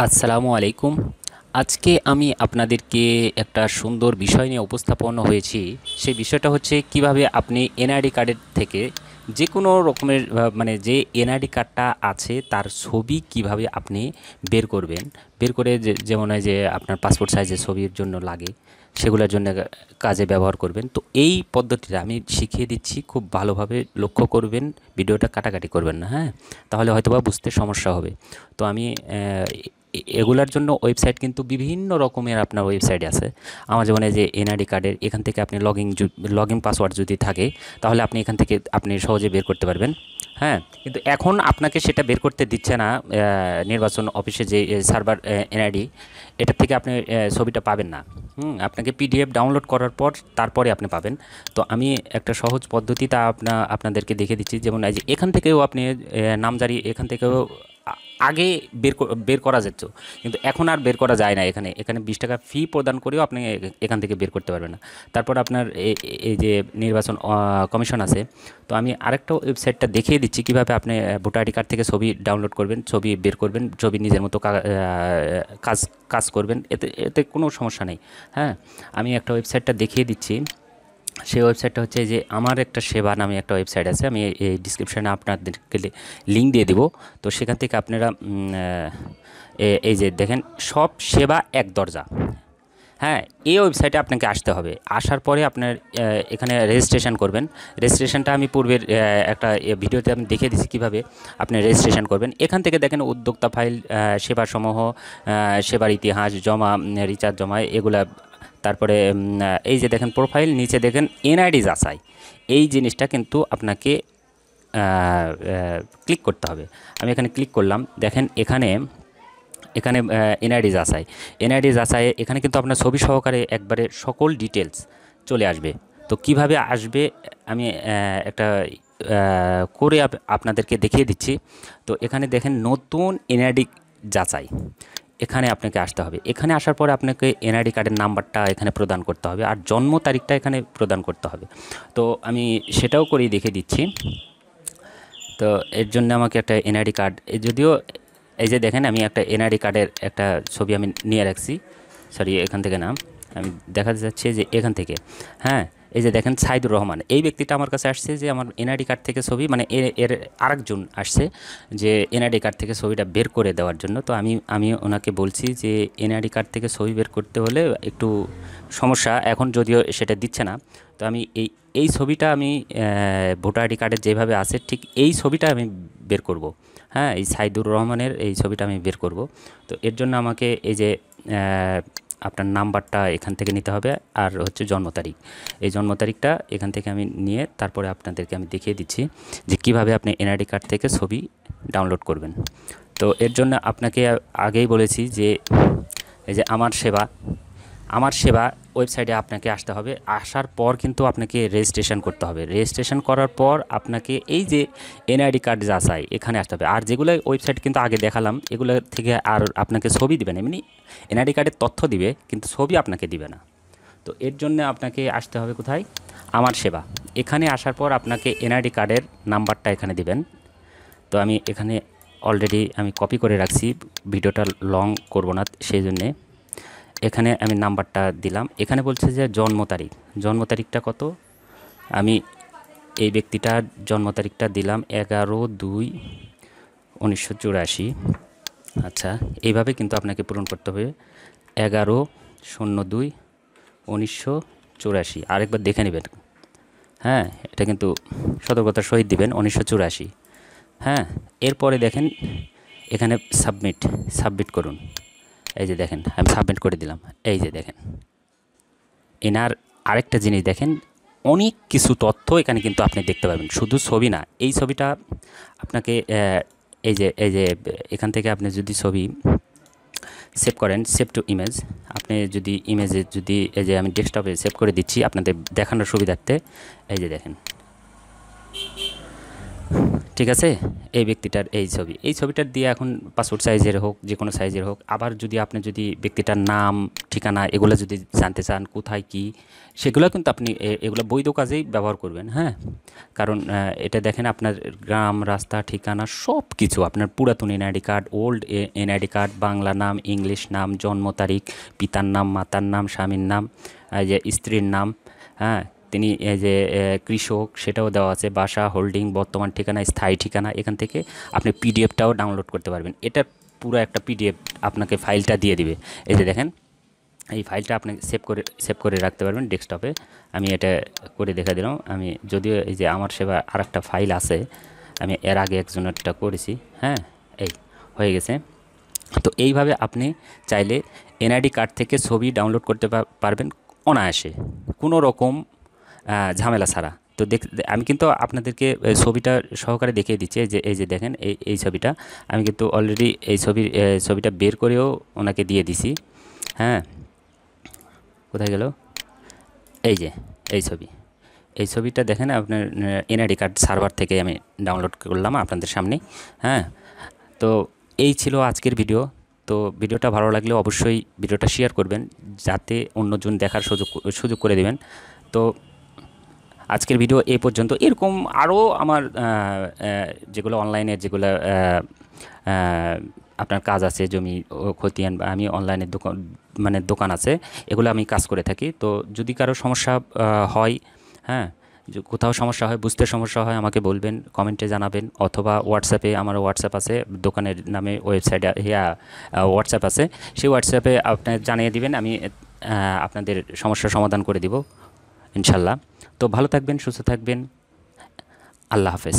আসসালামু আলাইকুম। আজকে আমি আপনাদেরকে একটা সুন্দর বিষয় নিয়ে উপস্থাপন হয়েছি। সেই বিষয়টা হচ্ছে কিভাবে আপনি এনআইডি কার্ডের থেকে যে কোনো রকমের মানে যে এনআইডি কার্ডটা আছে তার ছবি কিভাবে আপনি বের করবেন। বের করে যেমন হয় যে আপনার পাসপোর্ট সাইজের ছবির জন্য লাগে, সেগুলোর জন্য কাজে ব্যবহার করবেন। তো এই পদ্ধতিটা আমি শিখিয়ে দিচ্ছি, খুব ভালোভাবে লক্ষ্য করবেন, ভিডিওটা কাটাকাটি করবেন না, হ্যাঁ? তাহলে হয়তোবা বুঝতে সমস্যা হবে। তো আমি এগুলার জন্য ওয়েবসাইট কিন্তু বিভিন্ন রকমের আপনার ওয়েবসাইট আছে। আমার যেমন এই যে এনআইডি কার্ডের এখান থেকে আপনি লগইন পাসওয়ার্ড যদি থাকে, তাহলে আপনি এখান থেকে আপনি সহজে বের করতে পারবেন। হ্যাঁ, কিন্তু এখন আপনাকে সেটা বের করতে দিচ্ছে না। নির্বাচন অফিসে যে সার্ভার এনআইডি, এটা থেকে আপনি ছবিটা পাবেন না। আপনাকে পিডিএফ ডাউনলোড করার পর তারপরে আপনি পাবেন। তো আমি একটা সহজ পদ্ধতি তা আপনাদেরকে দেখে দিচ্ছি। যেমন এই যে এখান থেকেও আপনি নামজারি এখান থেকেও আগে বের করা যেত, কিন্তু এখন আর বের করা যায় না। এখানে এখানে 20 টাকা ফি প্রদান করেও আপনি এখান থেকে বের করতে পারবেন না। তারপর আপনার এই যে নির্বাচন কমিশন আছে। তো আমি আরেকটা ওয়েবসাইটটা দেখিয়ে দিচ্ছি কীভাবে আপনি ভোটার আইডি কার্ড থেকে ছবি ডাউনলোড করবেন, ছবি বের করবেন, ছবি নিজের মতো কাজ কাজ করবেন। এতে এতে কোনো সমস্যা নেই। হ্যাঁ, আমি একটা ওয়েবসাইটটা দেখিয়ে দিচ্ছি। সেই ওয়েবসাইটটা হচ্ছে যে আমার একটা সেবা নামে একটা ওয়েবসাইট আছে। আমি এই ডিসক্রিপশানে আপনাদেরকে লিঙ্ক দিয়ে দেবো। তো সেখান থেকে আপনারা এই যে দেখেন, সব সেবা এক দরজা। হ্যাঁ, এই ওয়েবসাইটে আপনাকে আসতে হবে। আসার পরে আপনার এখানে রেজিস্ট্রেশন করবেন। রেজিস্ট্রেশনটা আমি পূর্বের একটা ভিডিওতে আমি দেখিয়ে দিচ্ছি কীভাবে আপনি রেজিস্ট্রেশন করবেন। এখান থেকে দেখেন উদ্যোক্তা ফাইল, সেবাসমূহ, সেবার ইতিহাস, জমা, রিচার্জ জমা, এগুলা। তারপরে এই যে দেখেন প্রোফাইল, নিচে দেখেন এনআইডি যাচাই। এই জিনিসটা কিন্তু আপনাকে ক্লিক করতে হবে। আমি এখানে ক্লিক করলাম। দেখেন এখানে এখানে এনআইডি যাচাই, এনআইডি যাচাই এখানে কিন্তু আপনার ছবি সহকারে একবারে সকল ডিটেলস চলে আসবে। তো কিভাবে আসবে আমি একটা করে আপনাদেরকে দেখিয়ে দিচ্ছি। তো এখানে দেখেন নতুন এনআইডি যাচাই, এখানে আপনাকে আসতে হবে। এখানে আসার পরে আপনাকে এনআইডি কার্ডের নাম্বারটা এখানে প্রদান করতে হবে, আর জন্ম তারিখটা এখানে প্রদান করতে হবে। তো আমি সেটাও করেই দেখিয়ে দিচ্ছি। তো এর জন্য আমাকে একটা এনআইডি কার্ড, যদিও এই যে দেখেন আমি একটা এনআইডি কার্ডের একটা ছবি আমি নিয়ে রাখছি। সরি, এখান থেকে না, আমি দেখাতে যাচ্ছি যে এখান থেকে। হ্যাঁ, এই যে দেখেন সাইদুর রহমান, এই ব্যক্তিটা আমার কাছে আসছে যে আমার এনআইডি কার্ড থেকে ছবি, মানে এর আরেকজন আসছে যে এনআইডি কার্ড থেকে ছবিটা বের করে দেওয়ার জন্য। তো আমি ওনাকে বলছি যে এনআইডি কার্ড থেকে ছবি বের করতে হলে একটু সমস্যা, এখন যদিও সেটা দিচ্ছে না। তো আমি এই ছবিটা আমি ভোটার আইডি কার্ডের যেভাবে আছে ঠিক এই ছবিটা আমি বের করব। হ্যাঁ, এই সাইদুর রহমানের এই ছবিটা আমি বের করব। তো এর জন্য আমাকে এই যে আপনার নাম্বারটা এখান থেকে নিতে হবে, আর হচ্ছে জন্ম তারিখ। এই জন্ম তারিখটা এখান থেকে আমি নিয়ে তারপরে আপনাদেরকে আমি দেখিয়ে দিচ্ছি যে কিভাবে আপনি এনআইডি কার্ড থেকে ছবি ডাউনলোড করবেন। তো এর জন্য আপনাকে আগেই বলেছি যে এই যে আমার সেবা ওয়েবসাইটে আপনাকে আসতে হবে। আসার পর কিন্তু আপনাকে রেজিস্ট্রেশন করতে হবে। রেজিস্ট্রেশন করার পর আপনাকে এই যে এনআইডি কার্ড যাচাই এখানে আসতে হবে। আর যেগুলো ওয়েবসাইট কিন্তু আগে দেখালাম, এগুলো থেকে আর আপনাকে ছবি দিবে না, এমনি এনআইডি কার্ডের তথ্য দিবে, কিন্তু ছবি আপনাকে দিবে না। তো এর জন্য আপনাকে আসতে হবে কোথায়? আমার সেবা। এখানে আসার পর আপনাকে এনআইডি কার্ডের নাম্বারটা এখানে দিবেন। তো আমি এখানে অলরেডি আমি কপি করে রাখছি, ভিডিওটা লং করব না সেই জন্যে। এখানে আমি নাম্বারটা দিলাম। এখানে বলছে যে জন্ম তারিখ, জন্ম তারিখটা কত? আমি এই ব্যক্তিটার জন্ম তারিখটা দিলাম 11/2/1984। আচ্ছা, এইভাবে কিন্তু আপনাকে পূরণ করতে হবে 11/02/1984। আরেকবার দেখে নেবেন। হ্যাঁ, এটা কিন্তু সতর্কতার সহিত দিবেন 1984। হ্যাঁ, এরপরে দেখেন এখানে সাবমিট করুন। এই যে দেখেন আমি সাবমিট করে দিলাম। এই যে দেখেন এনার আরেকটা জিনিস দেখেন, অনেক কিছু তথ্য এখানে কিন্তু আপনি দেখতে পাবেন, শুধু ছবি না। এই ছবিটা আপনাকে এই যে এখান থেকে আপনি যদি ছবি সেভ করেন, সেভ টু ইমেজ, আপনি যদি ইমেজে যদি এই যে আমি ডেস্কটপে সেভ করে দিচ্ছি আপনাদের দেখানোর সুবিধার্থে। এই যে দেখেন, ঠিক আছে, এই ব্যক্তিটার এই ছবিটার দিয়ে এখন পাসপোর্ট সাইজের হোক যে কোনো সাইজের হোক, আবার যদি আপনি যদি ব্যক্তিটার নাম ঠিকানা এগুলো যদি জানতে চান কোথায় কি, সেগুলো কিন্তু আপনি এগুলো বৈধ কাজেই ব্যবহার করবেন। হ্যাঁ, কারণ এটা দেখেন আপনার গ্রাম রাস্তা ঠিকানা সব কিছু, আপনার পুরাতন NID card, old NID card, Bangla নাম, ইংলিশ নাম, জন্ম তারিখ, পিতার নাম, মাতার নাম, স্বামীর নাম, এই যে স্ত্রীর নাম, হ্যাঁ, তিনি এই যে কৃষক সেটাও দেওয়া আছে, বাসা, হোল্ডিং, বর্তমান ঠিকানা, স্থায়ী ঠিকানা। এখান থেকে আপনি পিডিএফটাও ডাউনলোড করতে পারবেন। এটা পুরো একটা পিডিএফ আপনাকে ফাইলটা দিয়ে দিবে। এই যে দেখেন, এই ফাইলটা আপনি সেভ করে রাখতে পারবেন ডেস্কটপে। আমি এটা করে দেখা দিলাম। আমি যদিও এই যে আমার সেবা আরেকটা ফাইল আছে, আমি এর আগে একজনেরটা করেছি। হ্যাঁ, এই হয়ে গেছে। তো এইভাবে আপনি চাইলে এনআইডি কার্ড থেকে ছবি ডাউনলোড করতে পারবেন অনায়াসে, কোনো রকম ঝামেলা ছাড়া। তো আমি কিন্তু আপনাদেরকে ছবিটা সহকারে দেখিয়ে দিচ্ছি। এই যে দেখেন, এই ছবিটা আমি কিন্তু অলরেডি এই ছবিটা বের করেও ওনাকে দিয়ে দিছি। হ্যাঁ, কোথায় গেল? এই যে এই ছবিটা দেখেন, আপনার এনআইডি কার্ড সার্ভার থেকে আমি ডাউনলোড করলাম আপনাদের সামনে। হ্যাঁ, তো এই ছিল আজকের ভিডিও। তো ভিডিওটা ভালো লাগলে অবশ্যই ভিডিওটা শেয়ার করবেন, যাতে অন্যজন দেখার সুযোগ করে দেবেন। তো আজকের ভিডিও এই পর্যন্ত। এরকম আরও আমার যেগুলো অনলাইনের যেগুলো আপনার কাজ আছে, জমি খতিয়ান, বা আমি অনলাইনের দোকান আছে, এগুলো আমি কাজ করে থাকি। তো যদি কারো সমস্যা হয়, হ্যাঁ, কোথাও সমস্যা হয়, বুঝতে সমস্যা হয়, আমাকে বলবেন, কমেন্টে জানাবেন, অথবা হোয়াটসঅ্যাপে, আমার হোয়াটসঅ্যাপ আছে, দোকানের নামে ওয়েবসাইটে হোয়াটসঅ্যাপ আছে, সেই হোয়াটসঅ্যাপে আপনি জানিয়ে দিবেন, আমি আপনাদের সমস্যার সমাধান করে দিব ইনশাল্লাহ। তো ভালো থাকবেন, সুস্থ থাকবেন, আল্লাহ হাফেজ।